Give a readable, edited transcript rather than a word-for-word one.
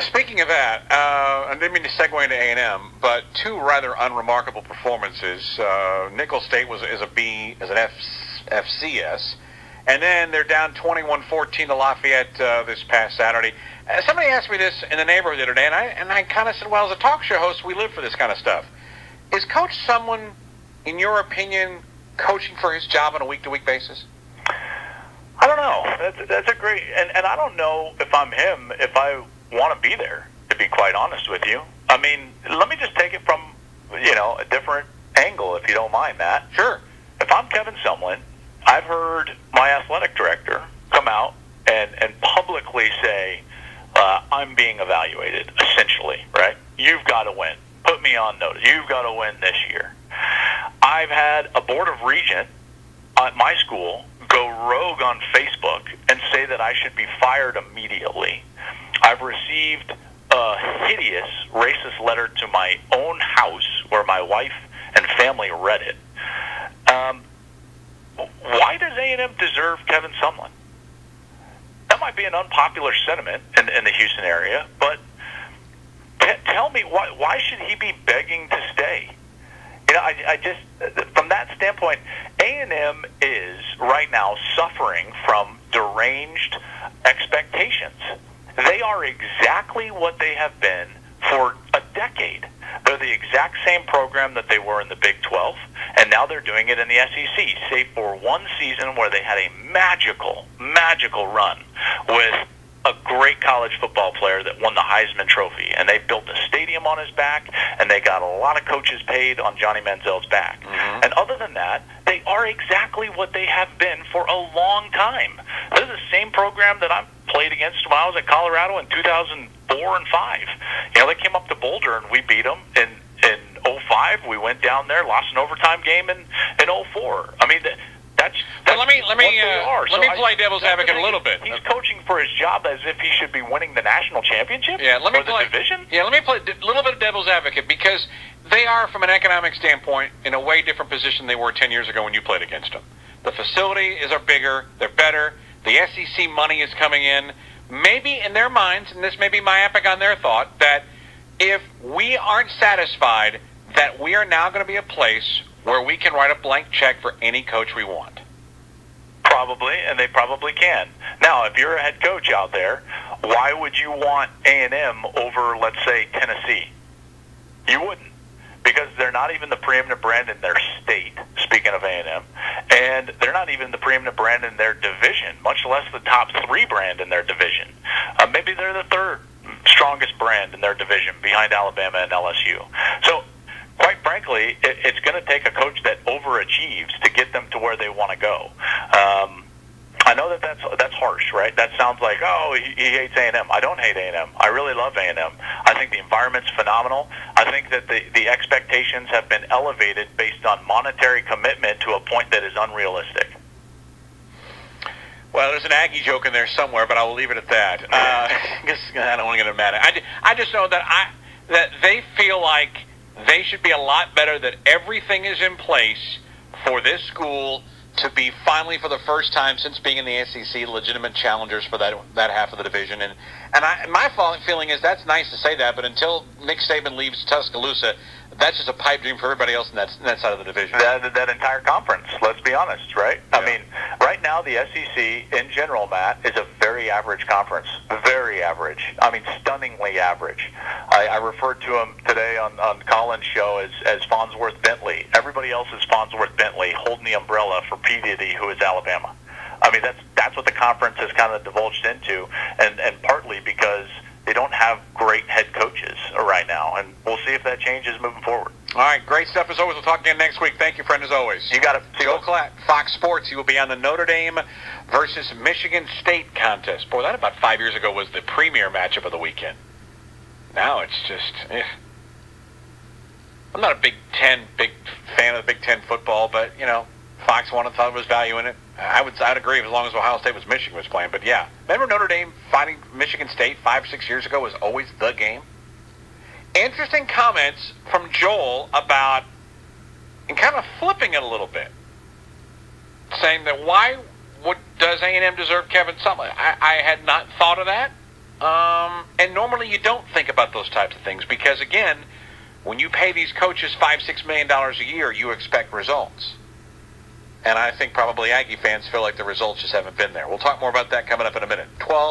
Speaking of that, I didn't mean to segue into A&M, but two rather unremarkable performances. Nicholls State is a B, as an FCS, and then they're down 21-14 to Lafayette this past Saturday. Somebody asked me this in the neighborhood the other day, and I kind of said, well, as a talk show host, we live for this kind of stuff. Is Coach Sumlin, in your opinion, coaching for his job on a week-to-week basis? I don't know. That's a great, and I don't know if I'm him, if I want to be there, to be quite honest with you. I mean, let me just take it from, a different angle, if you don't mind, Matt. Sure. If I'm Kevin Sumlin, I've heard my athletic director come out and publicly say, I'm being evaluated, essentially, right? You've got to win. Put me on notice. You've got to win this year. I've had a board of regent at my school go rogue on Facebook and say that I should be fired immediately. I've received a hideous racist letter to my own house where my wife and family read it. Why does A&M deserve Kevin Sumlin? That might be an unpopular sentiment in the Houston area, but tell me, why should he be begging to stay? I just, from that standpoint, A&M is right now suffering from deranged expectations. They are exactly what they have been for a decade. They're the exact same program that they were in the Big 12, and now they're doing it in the SEC, save for one season where they had a magical run with a great college football player that won the Heisman Trophy, and they built a stadium on his back, and they got a lot of coaches paid on Johnny Manziel's back. Mm-hmm. And other than that, they are exactly what they have been for a long time. They're the same program that I played against when I was at Colorado in 2004 and 5. They came up to Boulder, and we beat them in 05. We went down there, lost an overtime game in 04. I mean, that's let me play devil's advocate a little bit. He's coaching for his job as if he should be winning the national championship or the division. Yeah, let me play a little bit of devil's advocate, because they are, from an economic standpoint, in a way different position they were 10 years ago when you played against them. The facility are bigger, they're better, the SEC money is coming in. Maybe in their minds, and this may be myopic on their thought, that if we aren't satisfied that we are now going to be a place where we can write a blank check for any coach we want. Probably, and they probably can. Now, if you're a head coach out there, why would you want A&M over, let's say, Tennessee? You wouldn't, because they're not even the preeminent brand in their state, speaking of A&M, and they're not even the preeminent brand in their division, much less the top 3 brand in their division. Maybe they're the 3rd strongest brand in their division, behind Alabama and LSU. So, quite frankly, it's going to take a coach that overachieves to get them to where they want to go. I know that's harsh, right? That sounds like, oh, he hates A&M. I don't hate A&M. I really love A&M. I think the environment's phenomenal. I think that the expectations have been elevated based on monetary commitment to a point that is unrealistic. Well, there's an Aggie joke in there somewhere, but I will leave it at that. I don't want to get mad at it. I just know that they feel like they should be a lot better, that everything is in place for this school to be finally, for the first time since being in the SEC, legitimate challengers for that half of the division. And my feeling is that's nice to say that, but until Nick Saban leaves Tuscaloosa, that's just a pipe dream for everybody else in that side of the division. That entire conference, let's be honest, right? Yeah. I mean, right now the SEC in general, Matt, is a very average conference. Very average. I mean, stunningly average. I referred to him today on Colin's show as Farnsworth Bentley. Everybody else is Farnsworth Bentley holding the umbrella for P. Diddy, who is Alabama. I mean, that's what the conference has kind of divulged into, and partly because they don't have great head coaches right now, and we'll see if that changes moving forward. All right, great stuff as always. We'll talk again next week. Thank you, friend, as always. You got it. Joe Klatt, Fox Sports. He will be on the Notre Dame versus Michigan State contest. Boy, that about 5 years ago was the premier matchup of the weekend. Now it's just, I'm not a big fan of the Big Ten football, but, Fox thought there was value in it. I'd agree as long as Ohio State was Michigan was playing. But yeah, remember Notre Dame fighting Michigan State 5-6 years ago was always the game. Interesting comments from Joel about, and kind of flipping it a little bit, saying that does A&M deserve Kevin Sumlin? I had not thought of that. And normally you don't think about those types of things because, again, when you pay these coaches $5-6 million a year, you expect results. And I think probably Aggie fans feel like the results just haven't been there. We'll talk more about that coming up in a minute. 12.